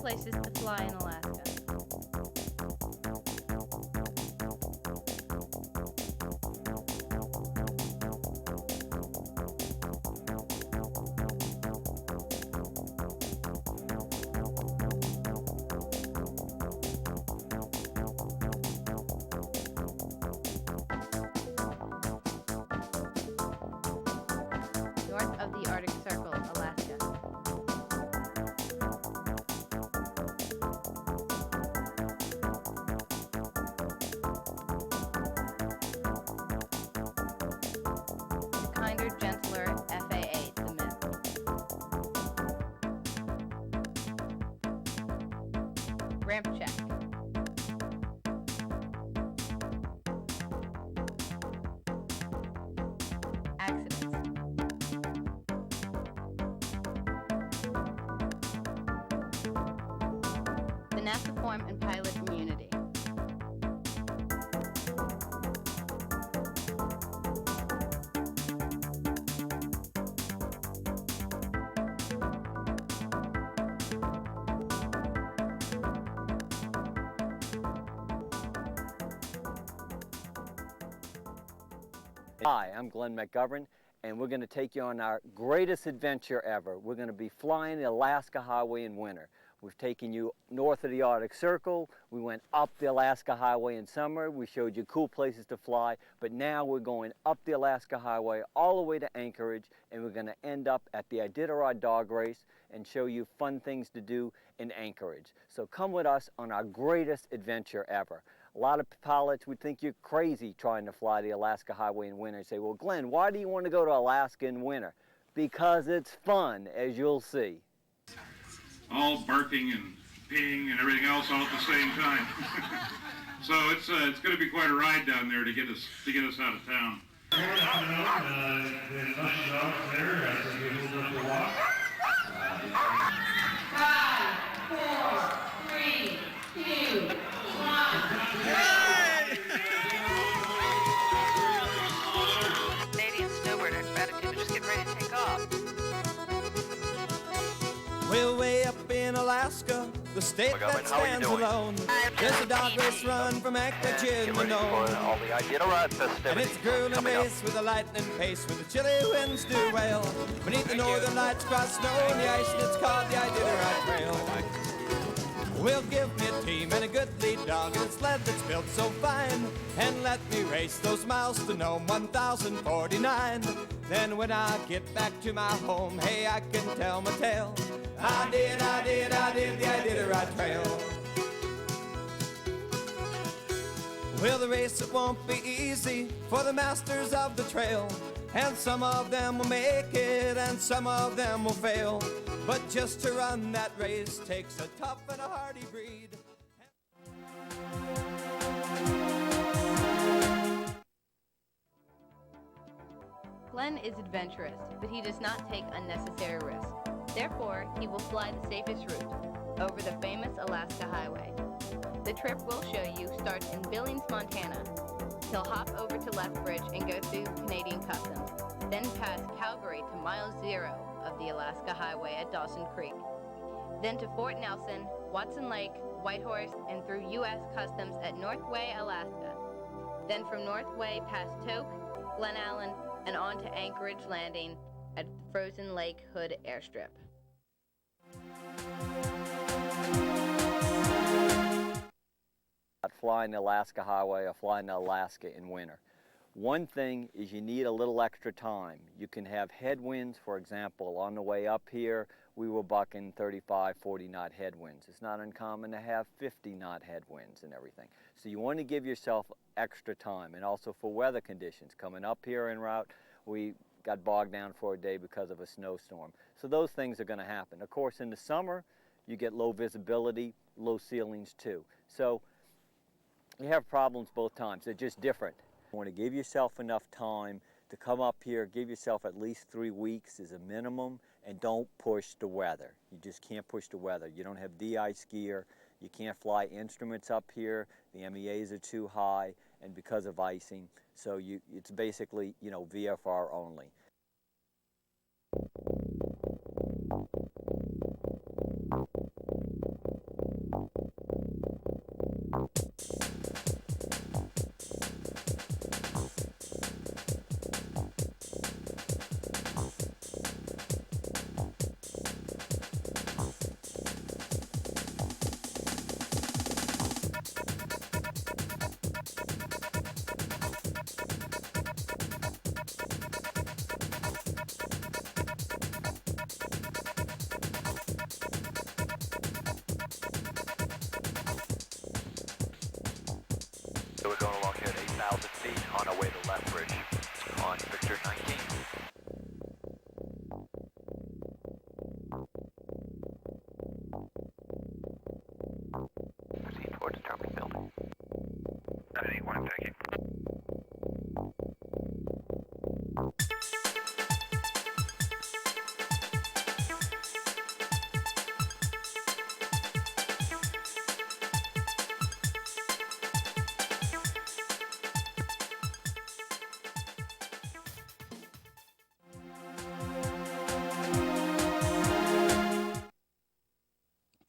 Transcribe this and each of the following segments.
places to fly in Alaska. North of the Arctic Circle, Alaska. The kinder, gentler FAA, the myth. Ramp check. Accidents. The NASA form and pilot immunity. Hi, I'm Glenn McGovern, and we're going to take you on our greatest adventure ever. We're going to be flying the Alaska Highway in winter. We've taken you north of the Arctic Circle. We went up the Alaska Highway in summer. We showed you cool places to fly, but now we're going up the Alaska Highway all the way to Anchorage, and we're going to end up at the Iditarod Dog Race and show you fun things to do in Anchorage. So come with us on our greatest adventure ever. A lot of pilots would think you're crazy trying to fly the Alaska Highway in winter and say, well, Glenn, why do you want to go to Alaska in winter? Because it's fun, as you'll see. All barking and peeing and everything else all at the same time. So it's going to be quite a ride down there to get us out of town. Five, four, three, two, one. Canadian snowbird attitude is just getting ready to take off. Well, way up in Alaska, the state that stands alone. There's a dog race run from Anchorage in the Nome. And it's a grueling race with a lightning pace, where the chilly winds do wail. Beneath the northern lights, cross snow and the ice, and it's called the Iditarod Trail. Well, give me a team and a good lead dog and a sled that's built so fine, and let me race those miles to Nome 1049. Then when I get back to my home, hey, I can tell my tale. I did the Iditarod Trail. Well, the race, it won't be easy for the masters of the trail, and some of them will make it and some of them will fail. But just to run that race takes a tough and a hardy breed. Glenn is adventurous, but he does not take unnecessary risks. Therefore, he will fly the safest route, over the famous Alaska Highway. The trip we'll show you starts in Billings, Montana. He'll hop over to Lethbridge and go through Canadian Customs, then pass Calgary to mile 0 of the Alaska Highway at Dawson Creek, then to Fort Nelson, Watson Lake, Whitehorse, and through U.S. Customs at Northway, Alaska. Then from Northway past Tok, Glen Allen, and on to Anchorage Landing at Frozen Lake Hood Airstrip. Flying the Alaska Highway or flying to Alaska in winter. One thing is you need a little extra time. You can have headwinds, for example, on the way up here, we were bucking 35, 40 knot headwinds. It's not uncommon to have 50 knot headwinds and everything. So you want to give yourself extra time, and also for weather conditions. Coming up here en route, we got bogged down for a day because of a snowstorm. So those things are going to happen. Of course, in the summer, you get low visibility, low ceilings too. So you have problems both times. They're just different. You want to give yourself enough time to come up here, give yourself at least 3 weeks as a minimum, and don't push the weather. You just can't push the weather. You don't have de-ice gear. You can't fly instruments up here. The MEAs are too high, and because of icing. So it's basically, you know, VFR only. So we're going along here at 8,000 feet on our way to Lethbridge on Victor 19. Proceed towards Terminal Building. 981, thank you.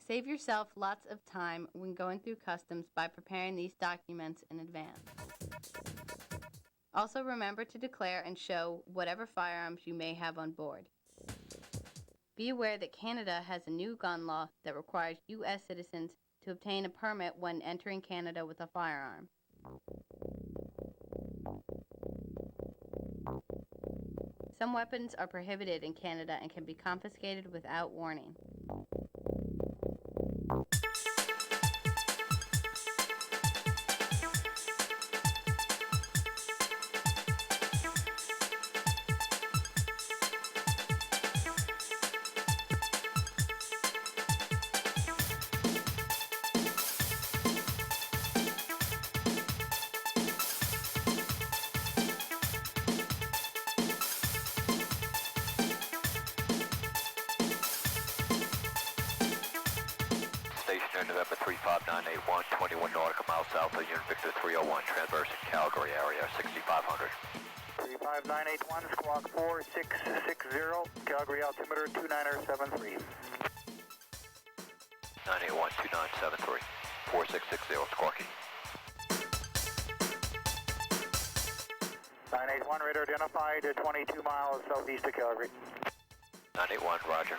Save yourself lots of time when going through customs by preparing these documents in advance. Also remember to declare and show whatever firearms you may have on board. Be aware that Canada has a new gun law that requires U.S. citizens to obtain a permit when entering Canada with a firearm. Some weapons are prohibited in Canada and can be confiscated without warning. Stationary November 35981, 21 nautical miles south of Unit Victor 301, transversing Calgary area, 6500. 35981, squawk 4660, Calgary altimeter 2973. 981 2973, 4660, squawking. 981, radar identified at 22 miles southeast of Calgary. 981, roger.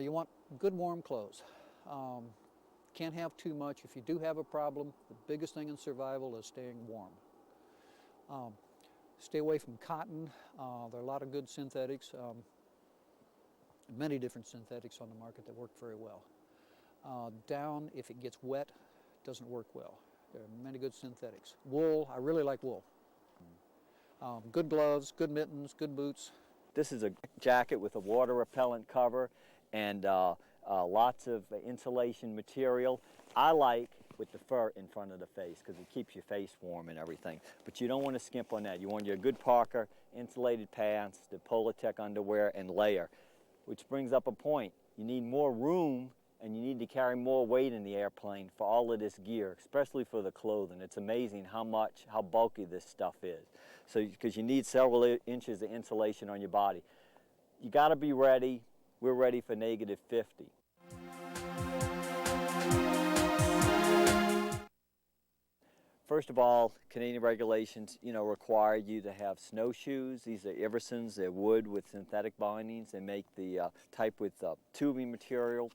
You want good warm clothes. Can't have too much. If you do have a problem, the biggest thing in survival is staying warm. Stay away from cotton. There are a lot of good synthetics, many different synthetics on the market that work very well. Down, if it gets wet, doesn't work well. There are many good synthetics. Wool, I really like wool. Good gloves, good mittens, good boots. This is a jacket with a water repellent cover and lots of insulation material. I like with the fur in front of the face because it keeps your face warm and everything. But you don't want to skimp on that. You want your good Parker, insulated pants, the Polartec underwear, and layer. Which brings up a point. You need more room and you need to carry more weight in the airplane for all of this gear, especially for the clothing. It's amazing how bulky this stuff is. So, because you need several inches of insulation on your body. You got to be ready. We're ready for -50. First of all, Canadian regulations, require you to have snowshoes. These are Iversons. They're wood with synthetic bindings. They make the type with tubing material.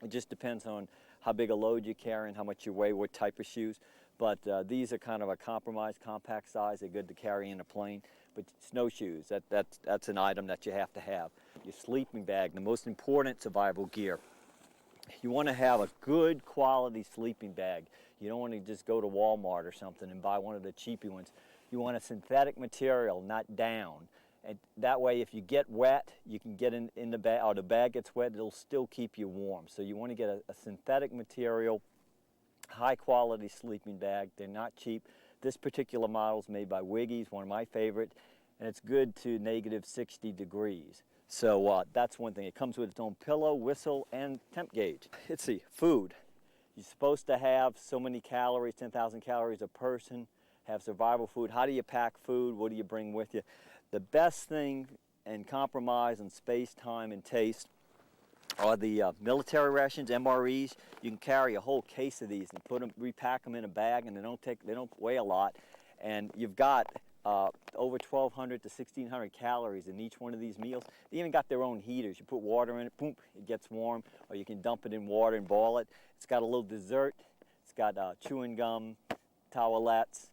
It just depends on how big a load you carry and how much you weigh, what type of shoes. But these are kind of a compromise, compact size. They're good to carry in a plane. But snowshoes, that's an item that you have to have. Your sleeping bag, the most important survival gear. You want to have a good quality sleeping bag. You don't want to just go to Walmart or something and buy one of the cheapy ones. You want a synthetic material, not down. And that way, if you get wet, you can get in the bag, or the bag gets wet, it'll still keep you warm. So you want to get a synthetic material, high quality sleeping bag. They're not cheap. This particular model is made by Wiggy's, one of my favorite, and it's good to -60 degrees. So that's one thing. It comes with its own pillow, whistle, and temp gauge. Let's see, food. You're supposed to have so many calories, 10,000 calories a person, have survival food. How do you pack food? What do you bring with you? The best thing and compromise on space, time, and taste are the military rations, MREs. You can carry a whole case of these and repack them in a bag, and they don't weigh a lot. And you've got over 1,200 to 1,600 calories in each one of these meals. They even got their own heaters. You put water in it, boom, it gets warm, or you can dump it in water and boil it. It's got a little dessert. It's got chewing gum, towelettes,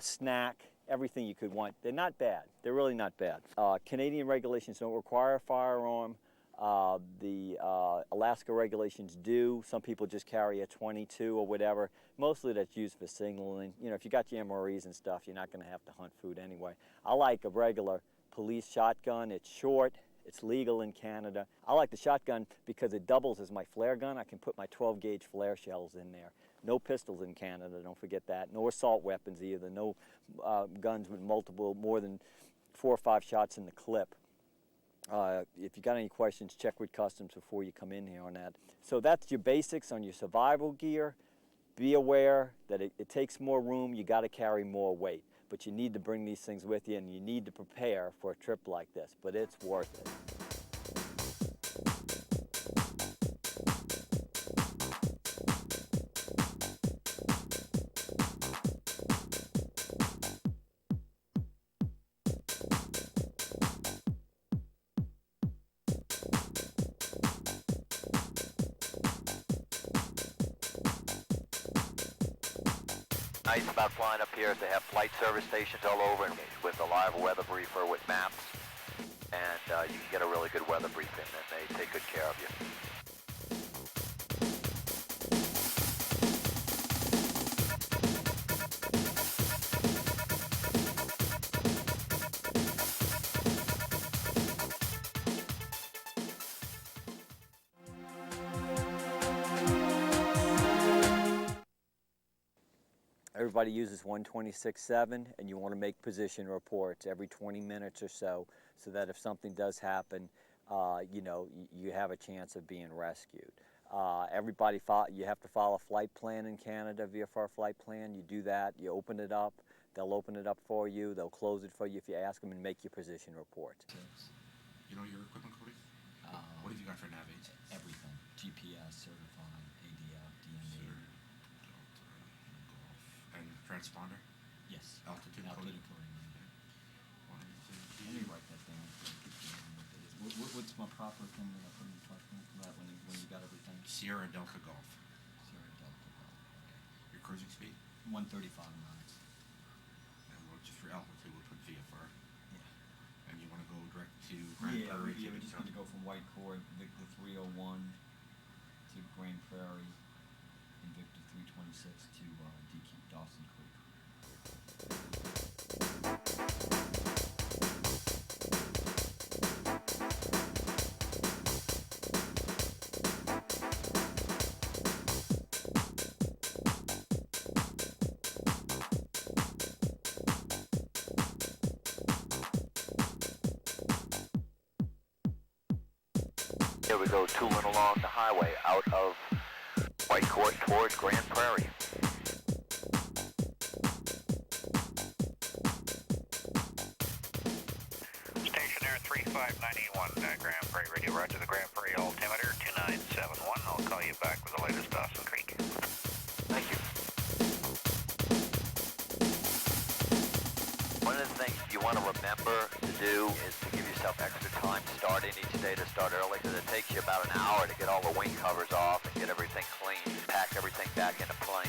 snack, everything you could want. They're not bad. They're really not bad. Canadian regulations don't require a firearm. The Alaska regulations do. Some people just carry a .22 or whatever. Mostly that's used for signaling. You know, if you got your MREs and stuff, you're not going to have to hunt food anyway. I like a regular police shotgun. It's short. It's legal in Canada. I like the shotgun because it doubles as my flare gun. I can put my 12-gauge flare shells in there. No pistols in Canada, don't forget that. No assault weapons either. No guns with more than 4 or 5 shots in the clip. If you got any questions, check with Customs before you come in here on that. So that's your basics on your survival gear. Be aware that it takes more room, you got to carry more weight. But you need to bring these things with you, and you need to prepare for a trip like this, but it's worth it. Nice about flying up here is they have flight service stations all over and with a live weather briefer with maps, and you can get a really good weather briefing, and they take good care of you. Everybody uses 126.7, and you want to make position reports every 20 minutes or so that if something does happen, you know, you have a chance of being rescued. You have to follow a flight plan in Canada, VFR flight plan. You do that, you open it up, they'll open it up for you, they'll close it for you if you ask them, and make your position report. You know your equipment, Cody? What have you got for nav aids? Everything. GPS, certified, ADF, DMA. And transponder? Yes. Altitude coding? Let me write that down. What's my proper thing that I put in the question for that when you got everything? Sierra Delta Golf. Sierra Delta Golf. Okay. Your cruising speed? 135 knots. And just for altitude, we'll put VFR. Yeah. And you want to go direct to Grand Prairie? Yeah, we're just going to go from White Cord, Victor 301 to Grand Prairie, and Victor 326 to Dawson Creek. Here we go, tooling along the highway out of White Court towards Grand Prairie. Stationer 3591, Grand Prairie Radio, roger the Grand Prairie altimeter 2971. I'll call you back with the latest Dawson Creek. Thank you. One of the things you want to remember to do is to give yourself extra time starting each day, to start early, because it takes you about an hour to get all the wing covers off and get everything clean, pack everything back in the plane.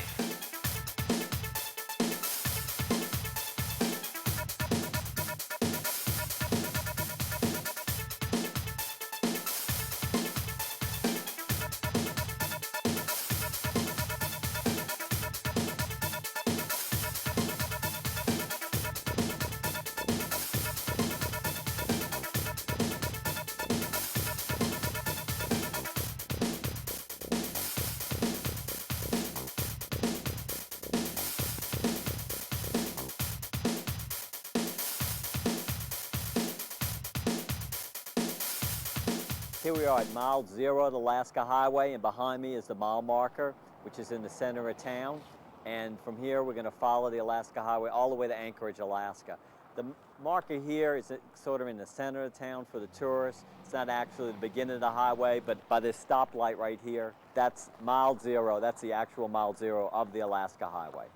Here we are at mile 0 of the Alaska Highway, and behind me is the mile marker, which is in the center of town. And from here, we're going to follow the Alaska Highway all the way to Anchorage, Alaska. The marker here is sort of in the center of town for the tourists. It's not actually the beginning of the highway, but by this stoplight right here, that's mile 0. That's the actual mile 0 of the Alaska Highway.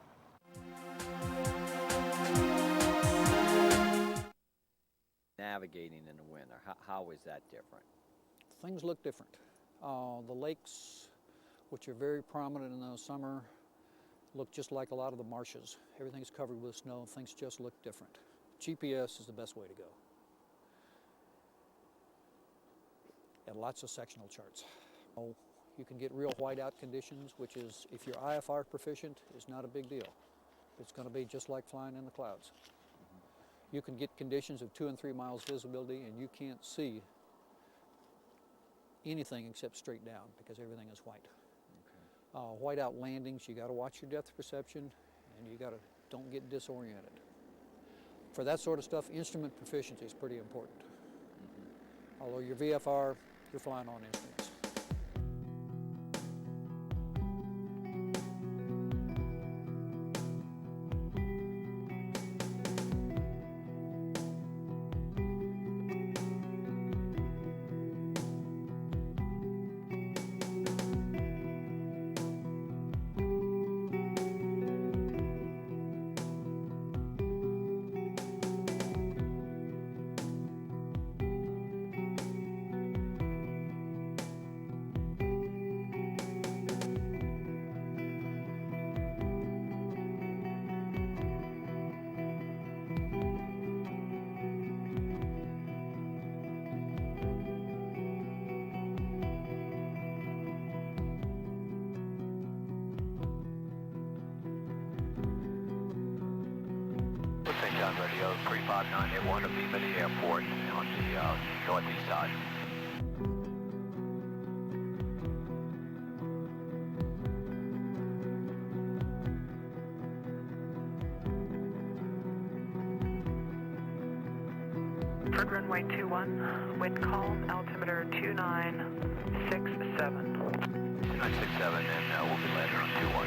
navigating in the winter? How is that different? Things look different. The lakes, which are very prominent in the summer, look just like a lot of the marshes. Everything's covered with snow, things just look different. GPS is the best way to go. And lots of sectional charts. You can get real whiteout conditions, which is, if you're IFR proficient, is not a big deal. It's going to be just like flying in the clouds. You can get conditions of 2 and 3 miles visibility and you can't see anything except straight down because everything is white. Whiteout landings, you got to watch your depth perception and you got to don't get disoriented. For that sort of stuff, instrument proficiency is pretty important. Although your VFR, you're flying on instruments. Radio 35981 of Beaman Airport on the northeast side. Ford runway 21, wind calm, altimeter 2967. 2967, and we'll be landing on 21.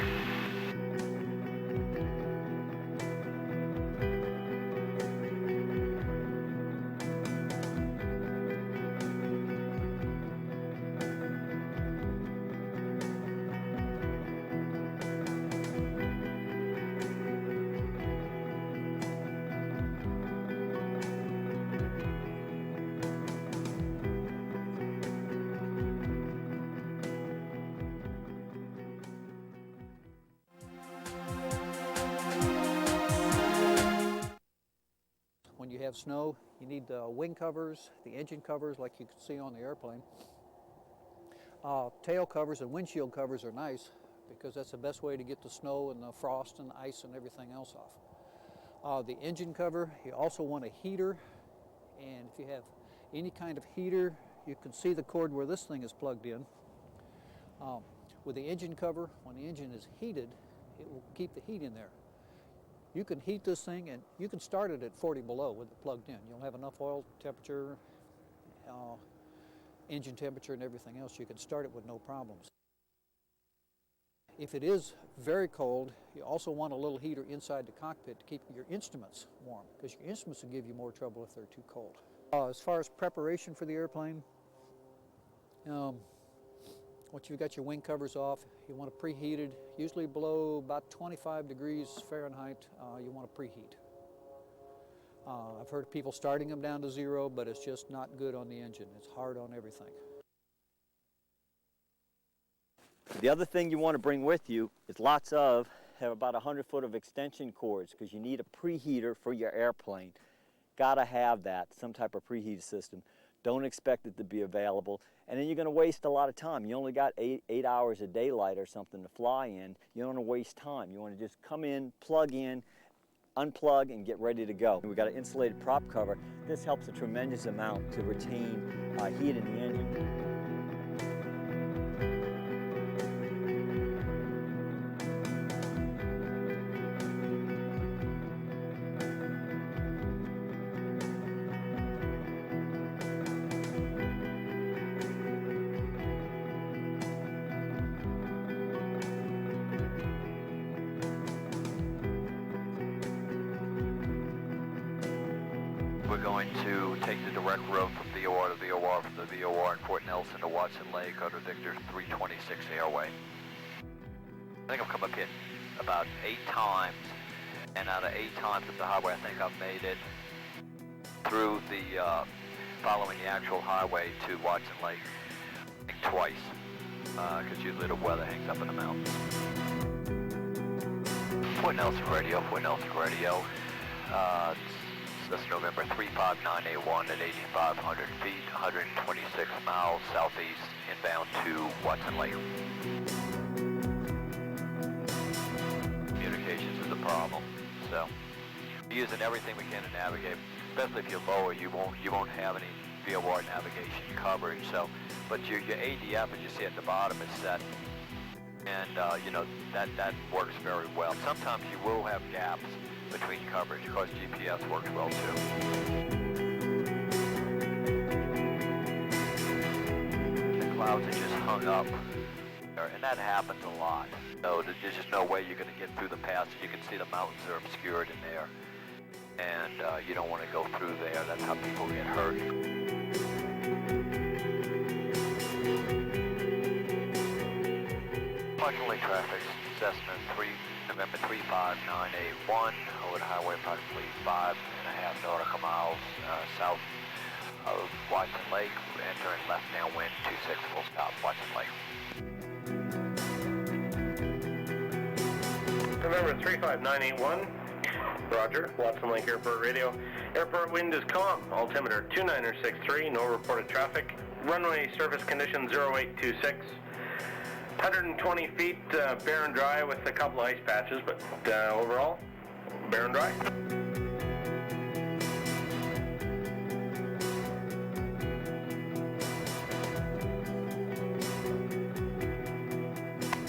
When you have snow, you need the wing covers, the engine covers like you can see on the airplane. Tail covers and windshield covers are nice because that's the best way to get the snow and the frost and the ice and everything else off. The engine cover, you also want a heater, and if you have any kind of heater, you can see the cord where this thing is plugged in. With the engine cover, when the engine is heated, it will keep the heat in there. You can heat this thing and you can start it at 40 below with it plugged in. You'll have enough oil temperature, engine temperature and everything else. You can start it with no problems. If it is very cold, you also want a little heater inside the cockpit to keep your instruments warm because your instruments will give you more trouble if they're too cold. As far as preparation for the airplane, once you've got your wing covers off, you want it preheated, usually below about 25 degrees Fahrenheit, you want to preheat. I've heard of people starting them down to 0, but it's just not good on the engine. It's hard on everything. The other thing you want to bring with you is have about 100 foot of extension cords because you need a preheater for your airplane. Gotta have that, some type of preheat system. Don't expect it to be available. And then you're going to waste a lot of time. You only got 8 hours of daylight or something to fly in. You don't want to waste time. You want to just come in, plug in, unplug, and get ready to go. We've got an insulated prop cover. This helps a tremendous amount to retain heat in the engine. We're going to take the direct road from VOR to VOR, from the VOR in Port Nelson to Watson Lake under Victor 326 Airway. I think I've come up here about 8 times, and out of 8 times up the highway, I think I've made it through the, following the actual highway to Watson Lake, I think twice, because usually the weather hangs up in the mountains. Fort Nelson Radio, Fort Nelson Radio. This is November 35981 at 8,500 feet, 126 miles southeast, inbound to Watson Lake. Communications is a problem, so we're using everything we can to navigate. Especially if you're lower, you won't have any VOR navigation coverage. So, but your ADF, as you see at the bottom, is set, and you know that works very well. Sometimes you will have gaps between coverage. Of course, GPS works well too. The clouds are just hung up, and that happens a lot. So there's just no way you're going to get through the pass. You can see the mountains are obscured in there, and you don't want to go through there. That's how people get hurt. Watson Lake traffic, Cessna 3, November 35981, over the highway approximately 5.5 nautical miles south of Watson Lake, entering left downwind 26 full stop, Watson Lake. November 35981, Roger, Watson Lake Airport Radio. Airport wind is calm, altimeter 2963, no reported traffic. Runway surface condition 0826. 120 feet, bare and dry with a couple of ice patches, but overall, bare and dry.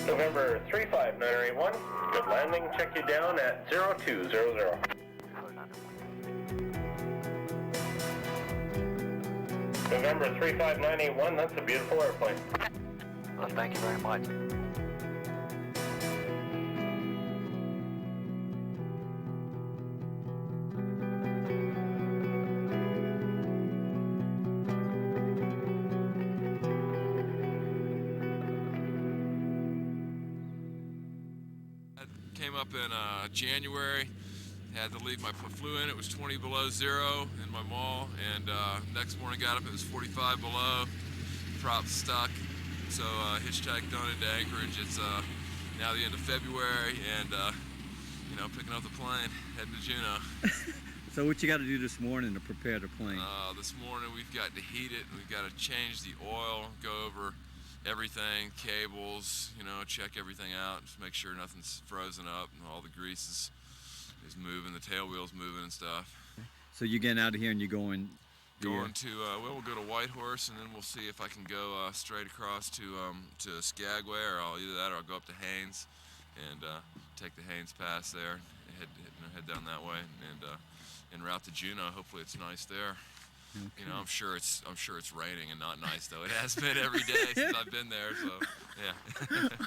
November 35981, good landing, check you down at 0200. November 35981, that's a beautiful airplane. Well, thank you very much. Came up in January, had to leave flew in, it was 20 below zero in my mall, and next morning got up, it was 45 below, prop stuck, so hitchhiked on into Anchorage. It's now the end of February, and you know, picking up the plane, heading to Juneau. So what you got to do this morning to prepare the plane? This morning we've got to heat it, we've got to change the oil, go over everything, cables, you know, check everything out, just make sure nothing's frozen up and all the grease is moving, the tail wheel's moving and stuff. So you're getting out of here and you're going? Going to, we'll go to Whitehorse, and then we'll see if I can go straight across to Skagway, or I'll either that or I'll go up to Haines and take the Haines Pass there, head down that way, and en route to Juneau. Hopefully it's nice there. Okay. You know, I'm sure it's raining and not nice though. It has been every day since I've been there, so yeah.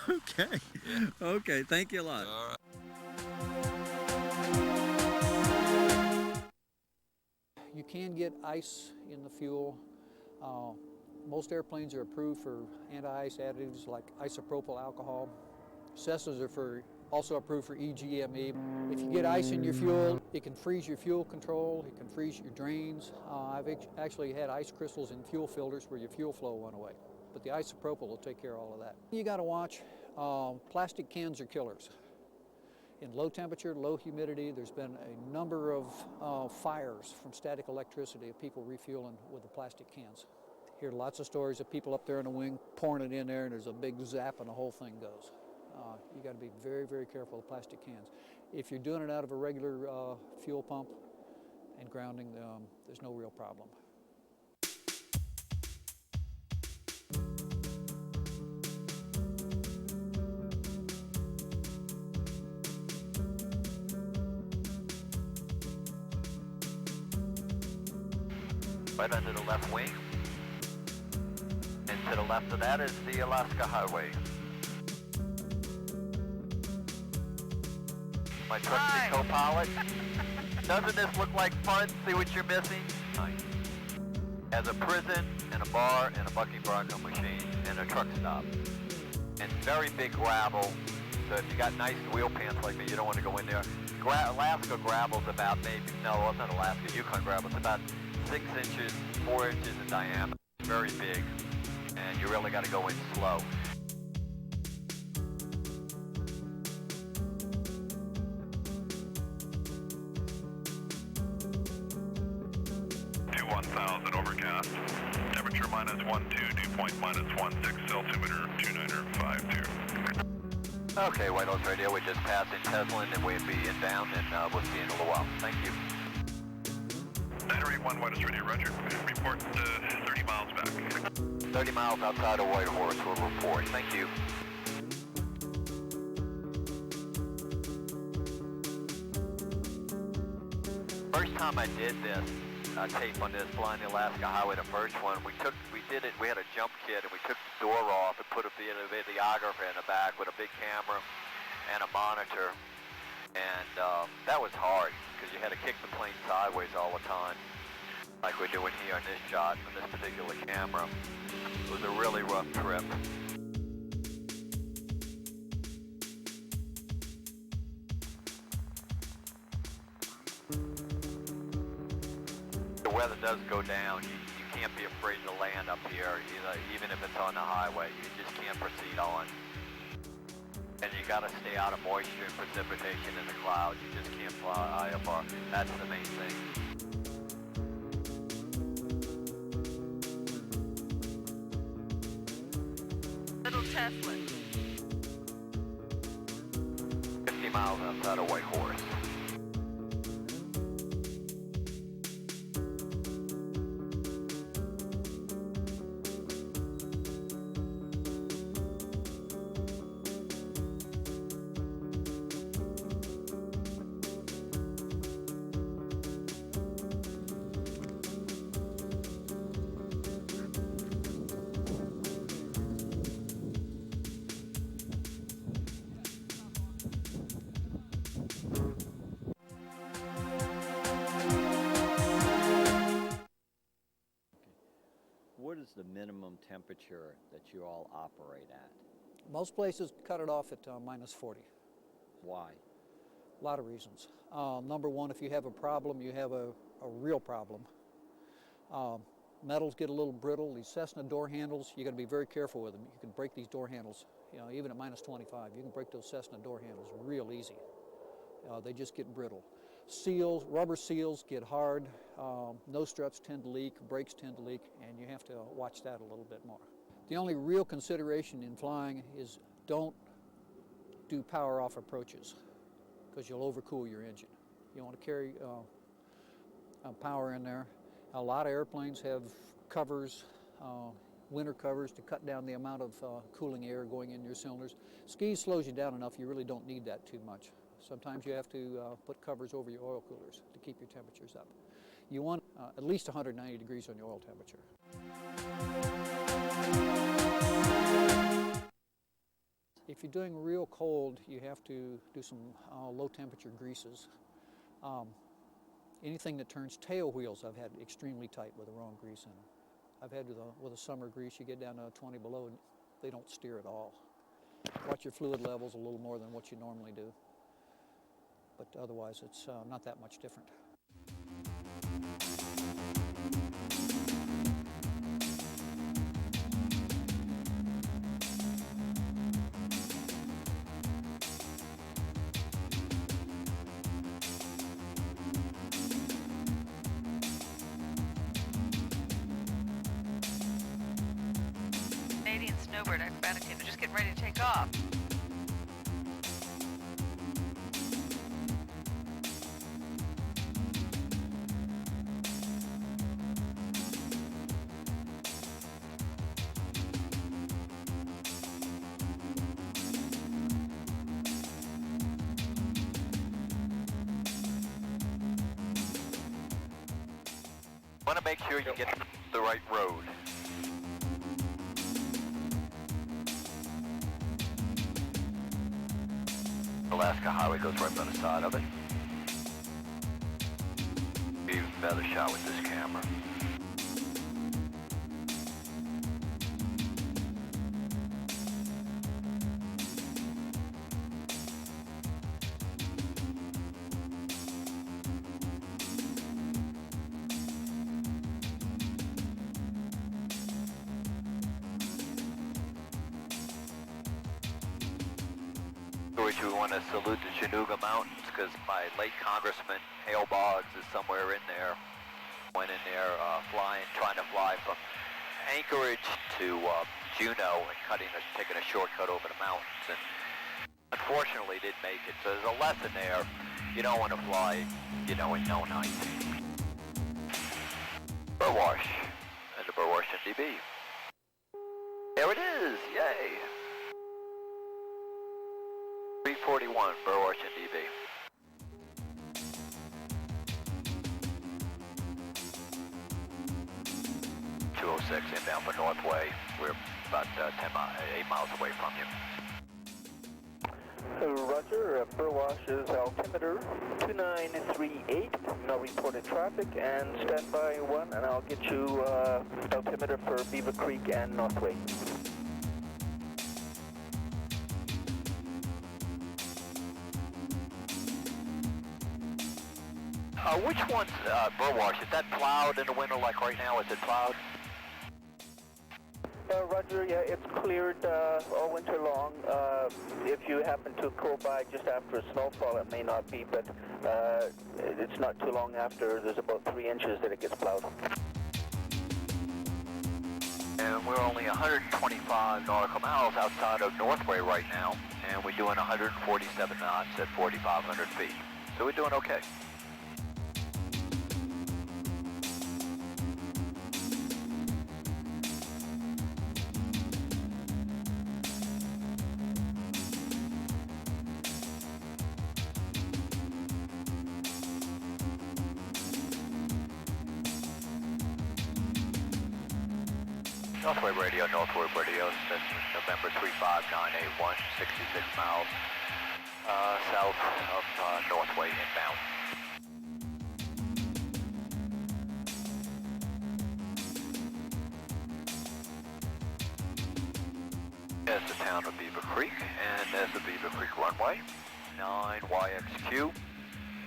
Okay. Yeah. Okay. Thank you a lot. All right. You can get ice in the fuel. Most airplanes are approved for anti-ice additives like isopropyl alcohol. Cessnas are also approved for EGME. If you get ice in your fuel, it can freeze your fuel control, it can freeze your drains. I've actually had ice crystals in fuel filters where your fuel flow went away. But the isopropyl will take care of all of that. You got to watch, plastic cans are killers. In low temperature, low humidity, there's been a number of fires from static electricity of people refueling with the plastic cans. Hear lots of stories of people up there in the wing pouring it in there, and there's a big zap and the whole thing goes. You got to be very, very careful with plastic cans. If you're doing it out of a regular fuel pump and grounding, there's no real problem. Right under the left wing, and to the left of that is the Alaska Highway. My trusty co-pilot. Doesn't this look like fun? See what you're missing? Has a prison and a bar and a bucking bronco machine and a truck stop. And very big gravel. So if you got nice wheel pants like me, you don't want to go in there. Alaska gravel's about maybe, no, it's not Alaska, Yukon gravel's about 6 inches, 4 inches in diameter. Very big, and you really got to go in slow. To 1,000 overcast. Temperature -12, dew point -16, altimeter 2952. Okay, White Horse Radio, we're just passing Teslin and we'll be inbound, and we'll see you in a little while. Thank you. 981 White Horse Radio, roger. Report 30 miles back. 30 miles outside of White Horse, we'll report. Thank you. First time I did this, tape on this flying the Alaska Highway, the first one, we had a jump kit and we took the door off and put a videographer in the back with a big camera and a monitor, and that was hard because you had to kick the plane sideways all the time like we're doing here on this shot on this particular camera. It was a really rough trip. The weather does go down. You can't be afraid to land up here, even if it's on the highway. You just can't proceed on. And you got to stay out of moisture and precipitation in the clouds. You just can't fly IFR. That's the main thing. Little Tesla. 50 miles outside of White Horse. What is the minimum temperature that you all operate at? Most places cut it off at -40. Why? A lot of reasons. Number one, if you have a problem, you have a real problem. Metals get a little brittle. These Cessna door handles, you got to be very careful with them. You can break these door handles, even at -25. You can break those Cessna door handles real easy. They just get brittle. Seals, rubber seals get hard. Nose struts tend to leak, brakes tend to leak, and you have to watch that a little bit more. The only real consideration in flying is don't do power off approaches, because you'll overcool your engine. You want to carry power in there. A lot of airplanes have covers, winter covers, to cut down the amount of cooling air going in your cylinders. Skis slows you down enough, you really don't need that too much. Sometimes you have to put covers over your oil coolers to keep your temperatures up. You want at least 190 degrees on your oil temperature. If you're doing real cold, you have to do some low temperature greases. Anything that turns tail wheels I've had extremely tight with the wrong grease in them. I've had with a summer grease, you get down to 20 below and they don't steer at all. Watch your fluid levels a little more than what you normally do. But otherwise it's not that much different. Canadian snowbird acrobatic, they're just getting ready to take off. Want to make sure you get the right road. Alaska Highway goes right by the side of it. Even better shot with this camera. We want to salute the Chattanooga Mountains because my late Congressman Hale Boggs is somewhere in there. Went in there trying to fly from Anchorage to Juneau and taking a shortcut over the mountains, and unfortunately didn't make it. So there's a lesson there. You don't want to fly, in no night. Burwash and the Burwash NDB. There it is, yay! 341 Burwash NDB. 206 inbound for Northway. We're about 8 miles away from you. Roger, Burwash is altimeter 2938, no reported traffic, and standby 1, and I'll get you altimeter for Beaver Creek and Northway. Which one's Burwash? Is that plowed in the winter like right now? Is it plowed? Roger, yeah, it's cleared all winter long. If you happen to go by just after a snowfall, it may not be, but it's not too long after. There's about 3 inches that it gets plowed. And we're only 125 nautical miles outside of Northway right now, and we're doing 147 knots at 4,500 feet. So we're doing okay. Northway Radio, this is November 35981, 66 miles south of Northway inbound. There's the town of Beaver Creek, and there's the Beaver Creek runway, 9YXQ,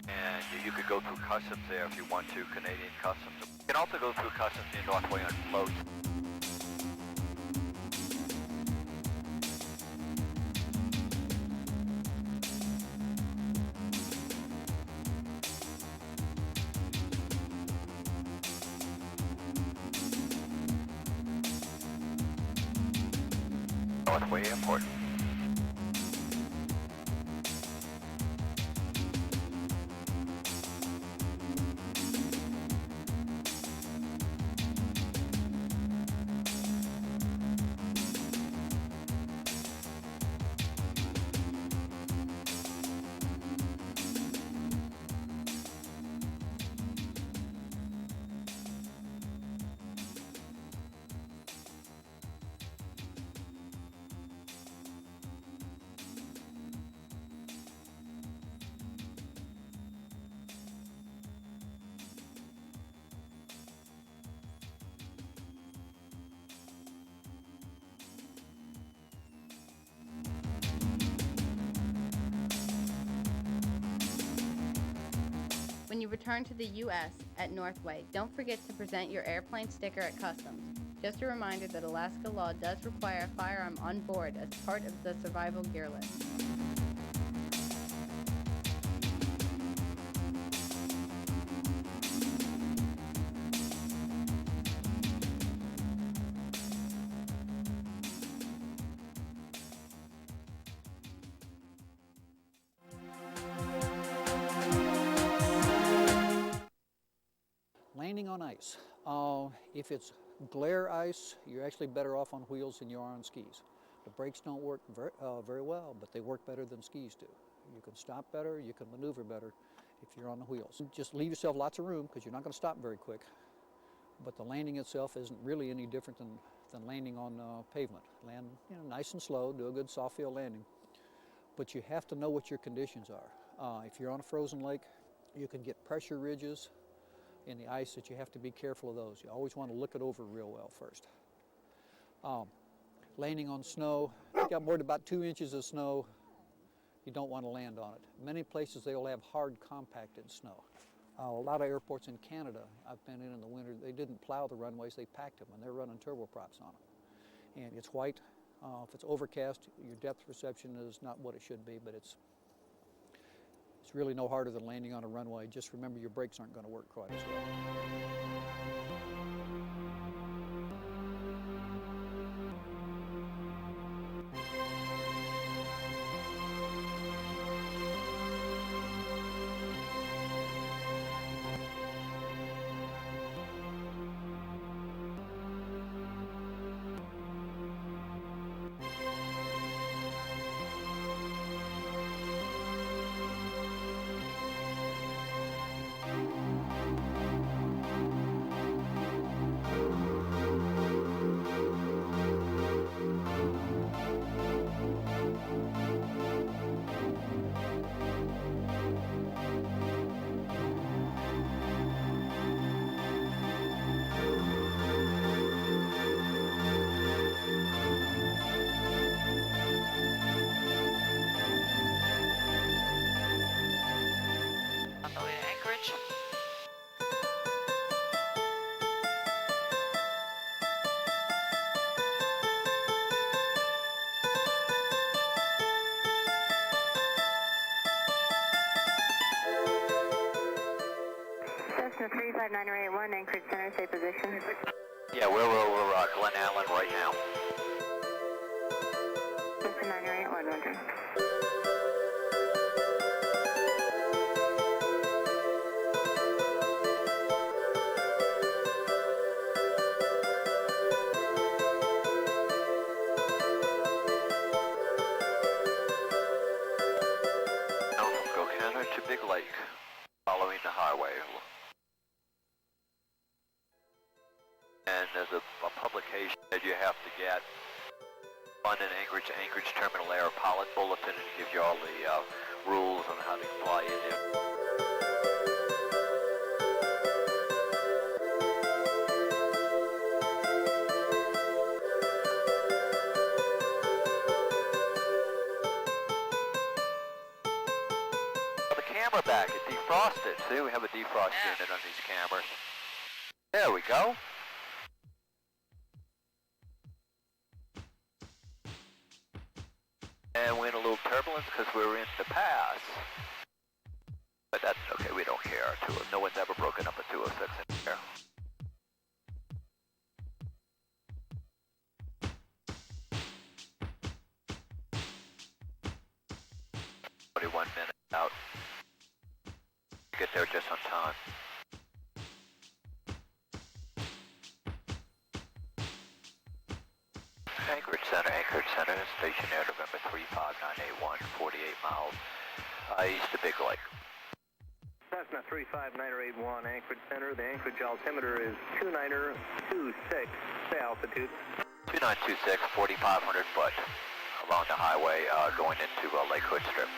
and you could go through customs there if you want to, Canadian customs. You can also go through customs in Northway on floats. Northway Airport. When you return to the U.S. at Northway, don't forget to present your airplane sticker at customs. Just a reminder that Alaska law does require a firearm on board as part of the survival gear list. Landing on ice. If it's glare ice, you're actually better off on wheels than you are on skis. The brakes don't work very well, but they work better than skis do. You can stop better, you can maneuver better if you're on the wheels. Just leave yourself lots of room because you're not going to stop very quick. But the landing itself isn't really any different than landing on pavement. Land nice and slow, do a good soft field landing. But you have to know what your conditions are. If you're on a frozen lake, you can get pressure ridges in the ice that you have to be careful of those. You always want to look it over real well first. Landing on snow, you got more than about 2 inches of snow, you don't want to land on it. Many places they will have hard compacted snow. A lot of airports in Canada I've been in the winter, they didn't plow the runways, they packed them, and they're running turboprops on them. And it's white, If it's overcast, your depth perception is not what it should be, but it's really no harder than landing on a runway. Just remember your brakes aren't going to work quite as well. On the way to Anchorage. Cessna 35981, Anchorage Center, stay position. Yeah, we're over Glen Allen right now. Cessna 981, roger. Now from Gocana to Big Lake, following the highway. And there's a publication that you have to get on an Anchorage Terminal Air Pilot Bulletin, and it gives you all the rules on how to fly in there. The camera back, it defrosted. See, we have a defrost unit on these cameras. There we go. And we're in a little turbulence because we're in the pass. But that's okay, we don't care. No one's ever broken up a 206 in here. 21 minutes out. Get there just on time. Anchorage Center, station air November 35981, 48 miles east of Big Lake. Cessna 35981, Anchorage Center. The Anchorage altimeter is 2926. Say altitude. 2926, 4,500 foot along the highway going into Lake Hood Strip.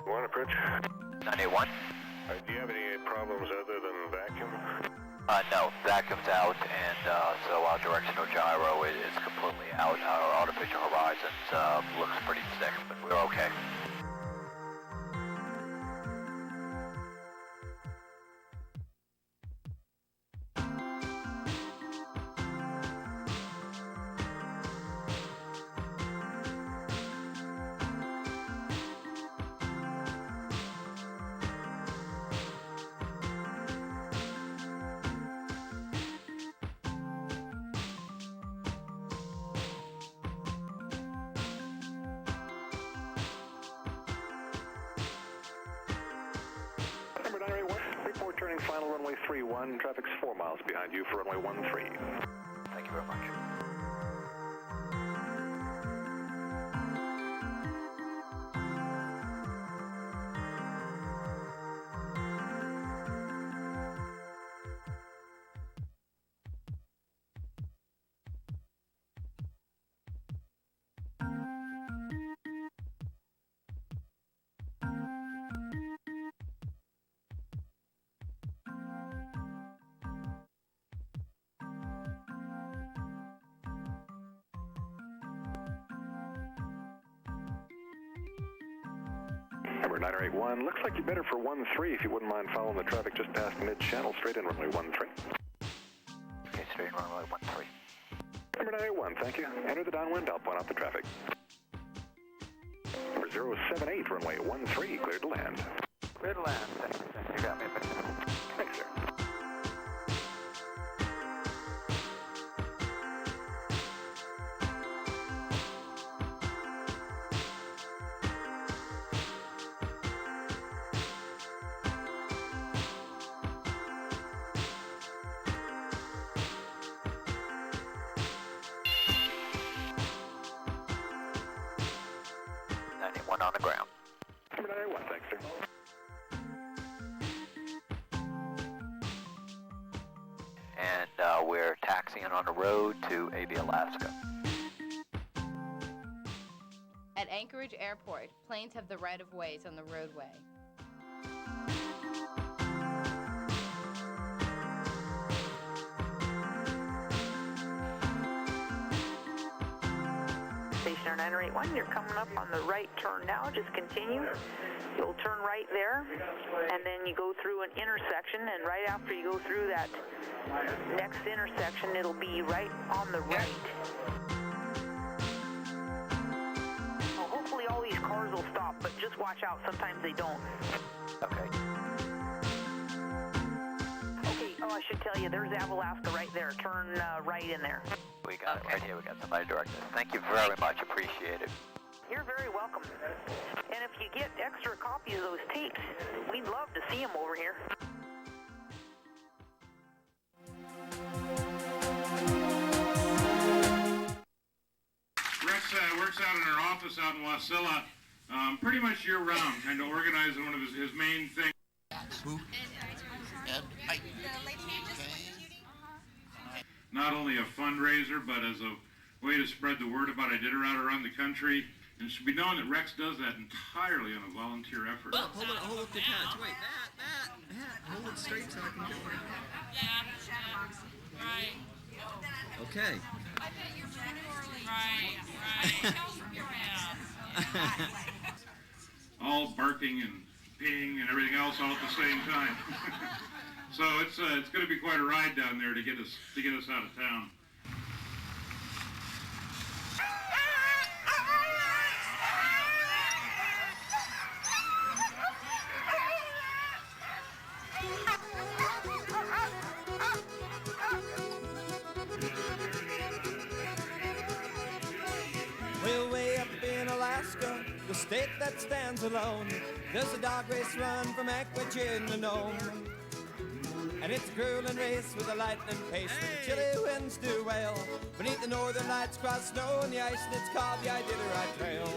One approach. 981. Do you have any problems other than vacuum? No, vacuum's out, and so our directional gyro is completely out. Our artificial horizons looks pretty thick, but we're okay. Number 981, report turning final runway 31. Traffic's 4 miles behind you for runway 13. Thank you very much. Number 981, looks like you're better for 13 if you wouldn't mind following the traffic just past mid-channel, straight in runway 13. Okay, straight in runway 13. Number 981, thank you. Enter the downwind, I'll point out the traffic. Number 078, runway 13, cleared to land. Clear to land, thanks. You got me. Thanks, sir. On the ground. Number 981, thanks, sir. And we're taxiing on the road to AB Alaska. At Anchorage Airport, planes have the right-of-ways on the roadway. Stationer 981, you're coming up on the right turn now. Just continue. You'll turn right there, and then you go through an intersection, and right after you go through that next intersection, it'll be right on the right. Well, hopefully all these cars will stop, but just watch out. Sometimes they don't. Okay. Okay, oh, I should tell you, there's Avalaska right there. Turn right in there. We got it right here. We got somebody directing us. Thank you very much. Appreciate it. You're very welcome. And if you get extra copies of those tapes, we'd love to see them over here. Rex works out in our office out in Wasilla pretty much year-round, kind of organizing one of his main things. Who? Ed. Not only a fundraiser, but as a way to spread the word about Iditarod around the country. And it should be known that Rex does that entirely on a volunteer effort. Oh, hold up the patch. Wait, that. Hold it straight so I can do it. Yeah. Right. Okay. I bet you're Right. Tell from your ass. All barking and peeing and everything else all at the same time. So it's going to be quite a ride down there to get us out of town. Well, way up in Alaska, the state that stands alone, there's a dog race run from Anchorage in the Nome. And it's a grueling race with a lightning pace, where the chilly winds do wail. Beneath the northern lights cross snow and the ice, and it's called the Iditarod Trail.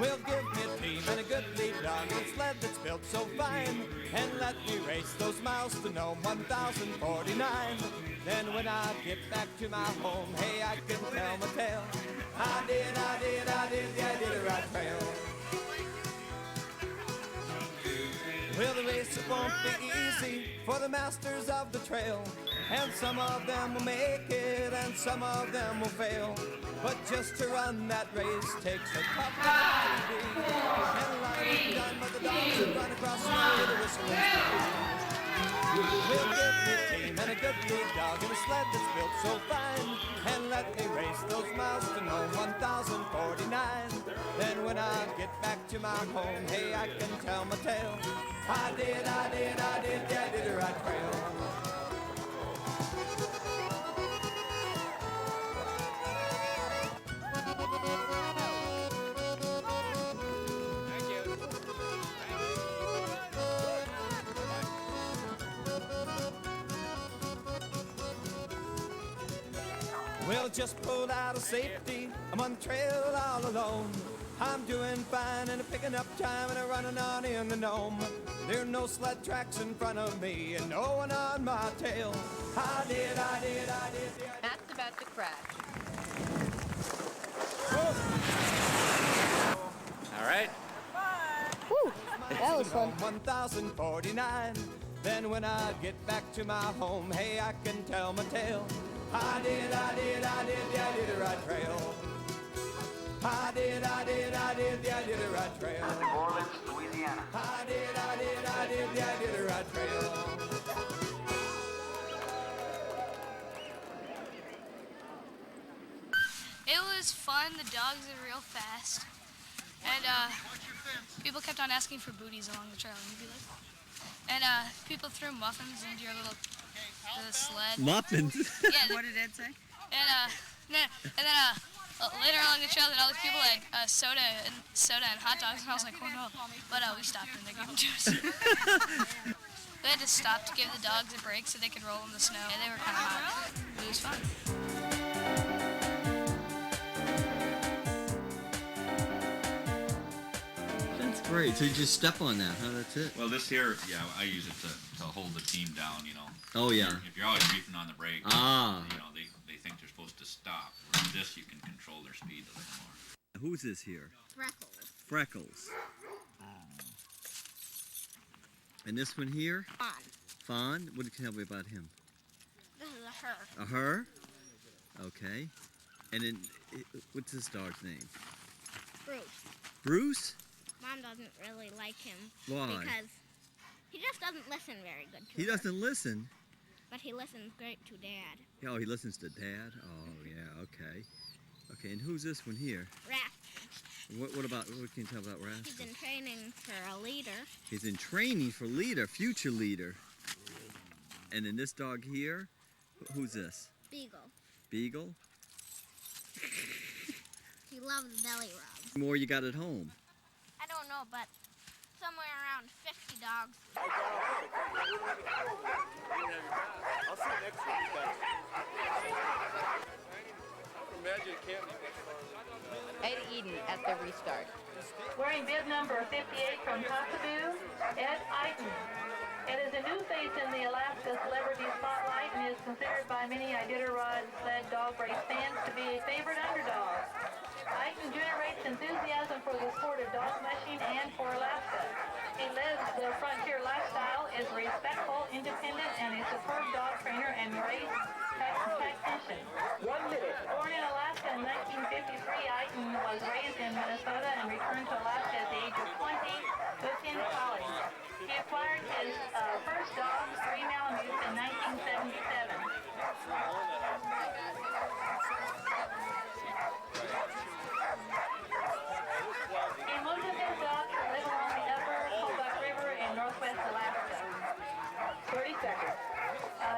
Well, give me a team and a good lead dog, and a sled that's built so fine, and let me race those miles to Nome 1049. Then when I get back to my home, hey, I can tell my tale. I did the Iditarod Trail. Well, the race won't be easy for the masters of the trail, and some of them will make it and some of them will fail. But just to run that race takes a tough to be, and a lot is done by the dogs that run across snow with a whistle and We'll give me a team and a good lead dog and a sled that's built so fine, and let me race those miles to Nome 1049. Then when I get back to my home, hey, I can tell my tale. I did the Iditarod Trail. Well, just pulled out of safety, I'm on the trail all alone. I'm doing fine and I'm picking up time and I'm running on in the Nome. There are no sled tracks in front of me and no one on my tail. I did. Matt's about to crash. All right. Woo, that was fun. 1049. Then when I get back to my home, hey, I can tell my tale. I did the Iditarod Trail. I did the Iditarod Trail. New Orleans, Louisiana. I did the Iditarod Trail. It was fun. The dogs are real fast. And people kept on asking for booties along the trail. And you'd be like, and people threw muffins into your little sled. Muffins? Yeah. What did Ed say? And then later along the trail, all these people had soda and hot dogs, and I was like, oh no. But we stopped and they gave them to us. We had to stop to give the dogs a break so they could roll in the snow. And they were kind of hot. It was fun. That's great. So you just step on that, huh? That's it. Well, this here, yeah, I use it to hold the team down, you know. Oh, yeah. If you're always reefing on the brake, you know, they think they're supposed to stop. Whereas this, you can control their speed a little more. Who's this here? Freckles. Freckles. And this one here? Fawn. Fawn? What can you tell me about him? This is a her. A her? Okay. And then, what's this dog's name? Bruce. Bruce? Mom doesn't really like him. Why? Because he just doesn't listen very good to He her. doesn't listen? But he listens great to Dad. Oh, he listens to Dad? Oh, yeah, okay. Okay, and who's this one here? Rascal. What can you tell about Rascal? He's in training for a leader. He's in training for leader, future leader. And then this dog here, who's this? Beagle. Beagle? He loves belly rubs. How many more you got at home? I don't know, but somewhere around 50 dogs. I'll see you next week. Imagine it can't be much fun. Ed Eden at the restart. Wearing bib number 58 from Kotzebue, Ed Eden. Ed is a new face in the Alaska celebrity spotlight and is considered by many Iditarod sled dog race fans to be a favorite underdog. Iden generates enthusiasm for the sport of dog mushing and for Alaska. He lives the frontier lifestyle, is respectful, independent, and a superb dog trainer and race tactician. 1 minute. Born in Alaska in 1953, Iden was raised in Minnesota and returned to Alaska at the age of 20 to attend college. He acquired his first dog, 3 Malamutes, in 1977. He moved with his dog to live along the upper Kobuk River in northwest Alaska. 30 seconds.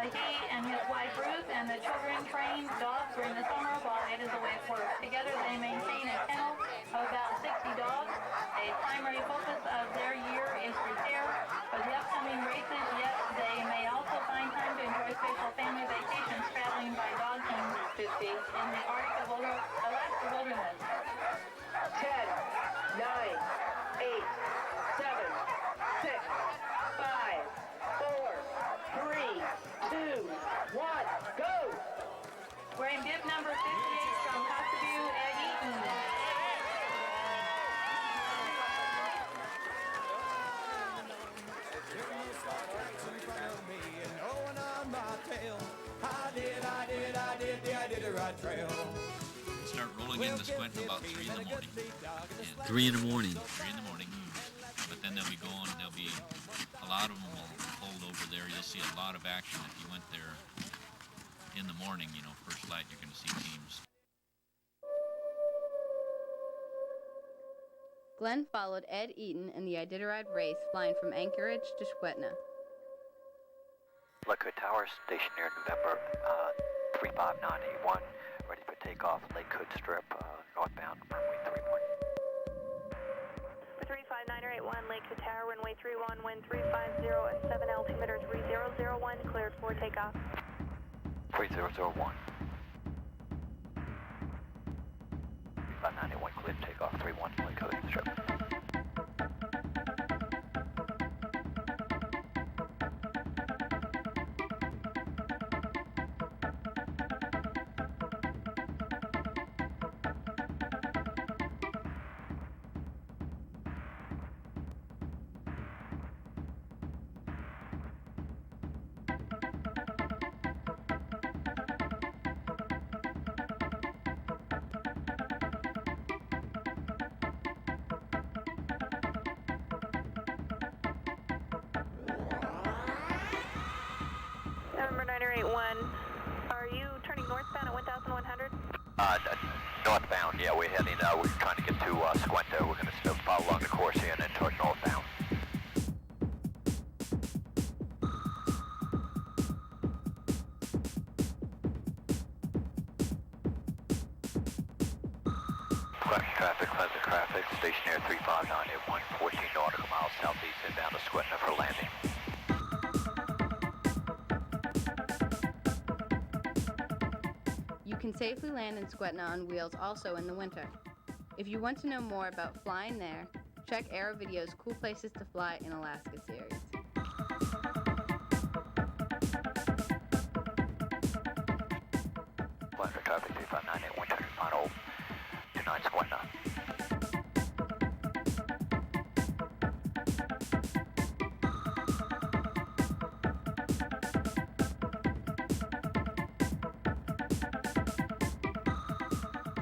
He and his wife Ruth and the children train dogs during the summer while Ed is away at work. Together they maintain a kennel of about 60 dogs. A primary focus of their year is prepare for the upcoming races, yet they may also find time to enjoy special family vacations traveling by dog teams in the Arctic Alaska wilderness. 10, 9, 8, 7, 6, 5, 4, 3, 2, 1, go! Wearing bib number 58 from Kotzebue, Ed Eaton. I did the Iditarod Trail. Start rolling into Skwenta about 3 in the morning. 3 in the morning. 3 in the morning. But then they'll be going, there'll be, a lot of them will hold over there. You'll see a lot of action if you went there in the morning, you know, first light, you're going to see teams. Glenn followed Ed Eaton in the Iditarod race, flying from Anchorage to Skwenta. Lakewood Tower, stationary November 35981, ready for takeoff, Lakewood Strip, northbound, runway 31. 35981, Lakewood Tower, runway 31, wind 350 at 7, altimeter 3001, cleared for takeoff. 3001. 35981, cleared takeoff, 31, Lakewood Strip. Northbound, yeah, we're heading, we're trying to get to Skwenta. We're going to follow along the course here and then toward northbound. Pleasant traffic, stationary 359 at 114 nautical miles southeast inbound to Skwenta for landing. You can safely land in Skwenta on wheels also in the winter. If you want to know more about flying there, check Aerovideo's Cool Places to Fly in Alaska series. Pleasant traffic 359 at 120 final 29 Skwenta.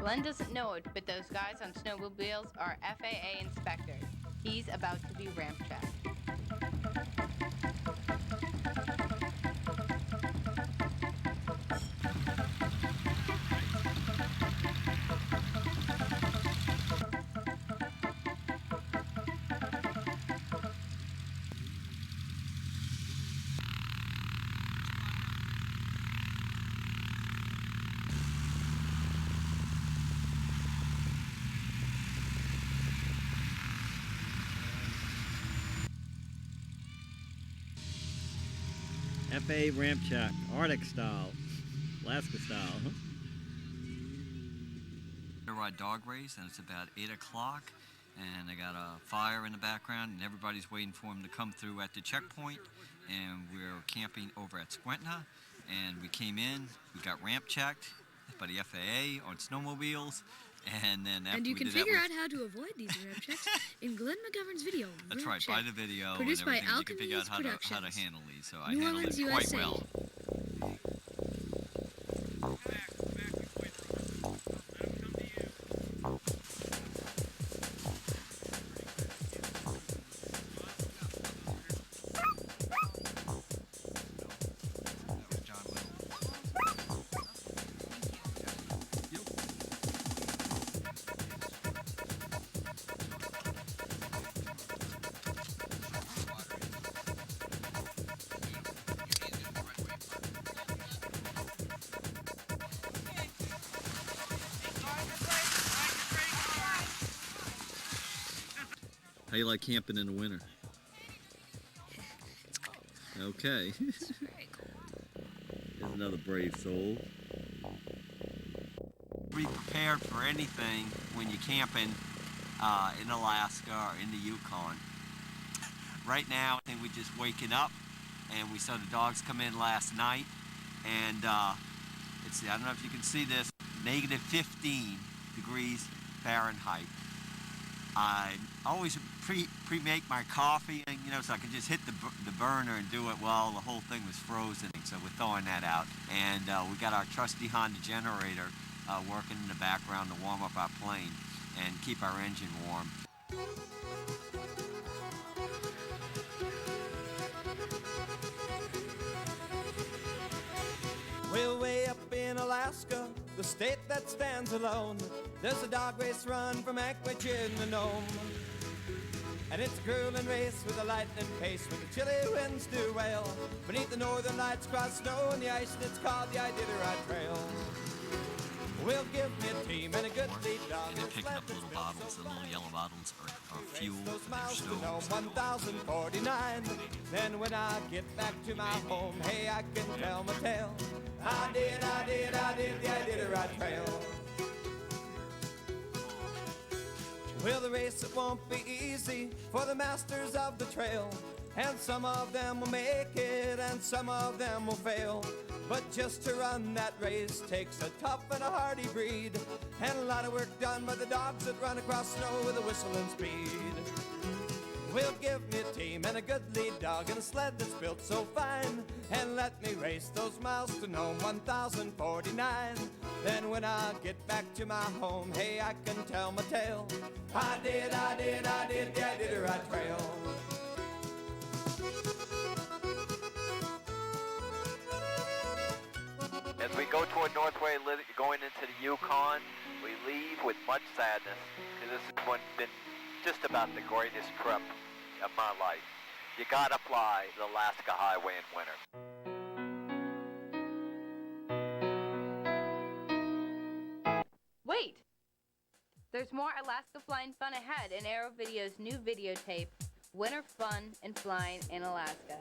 Glenn doesn't know it, but those guys on snowmobiles are FAA inspectors. He's about to be ramp checked. FA ramp check, Arctic style, Alaska style, huh? Iditarod Dog Race, and it's about 8 o'clock, and I got a fire in the background, and everybody's waiting for him to come through at the checkpoint, and we're camping over at Skwenta, and we came in, we got ramp checked by the FAA on snowmobiles, and then after and you we can did figure that, out how to avoid these ramp checks in Glenn McGovern's video. That's Ramp right, Check, by the video produced and everything, by you can figure out Alchemy's how to handle these, so I New handled Orleans, it quite USA. well. How you like camping in the winter? Okay. Here's another brave soul. Be prepared for anything when you're camping in Alaska or in the Yukon. Right now, I think we're just waking up, and we saw the dogs come in last night, and let's see, I don't know if you can see this, negative 15 degrees Fahrenheit. I always pre-make my coffee, and, you know, so I can just hit the burner and do it while the whole thing was frozen. So we're thawing that out, and we got our trusty Honda generator working in the background to warm up our plane and keep our engine warm. Well, way up in Alaska, the state that stands alone, there's a dog race run from Anchorage in the Nome. And it's a grueling race with a lightning pace, with the chilly winds do wail. Beneath the northern lights cross snow and the ice, and it's called the Iditarod Trail. We'll give me a team and a good lead dog. And they're picking up little bottles. The little yellow bottles are fuel for their stoves. 1049. Then when I get back to my home, hey, I can tell my tale. I did the Iditarod Trail. Well, the race, it won't be easy for the masters of the trail. And some of them will make it, and some of them will fail. But just to run that race takes a tough and a hardy breed, and a lot of work done by the dogs that run across snow with a whistle and speed. Well, give me a team and a good lead dog and a sled that's built so fine, and let me race those miles to Nome 1049. Then when I get back to my home, hey, I can tell my tale. I did the Iditarod Trail. As we go toward Northway going into the Yukon, we leave with much sadness, because this has been just about the greatest trip of my life. You gotta fly the Alaska Highway in winter. Wait! There's more Alaska flying fun ahead in Aerovideo's new videotape, Winter Fun and Flying in Alaska.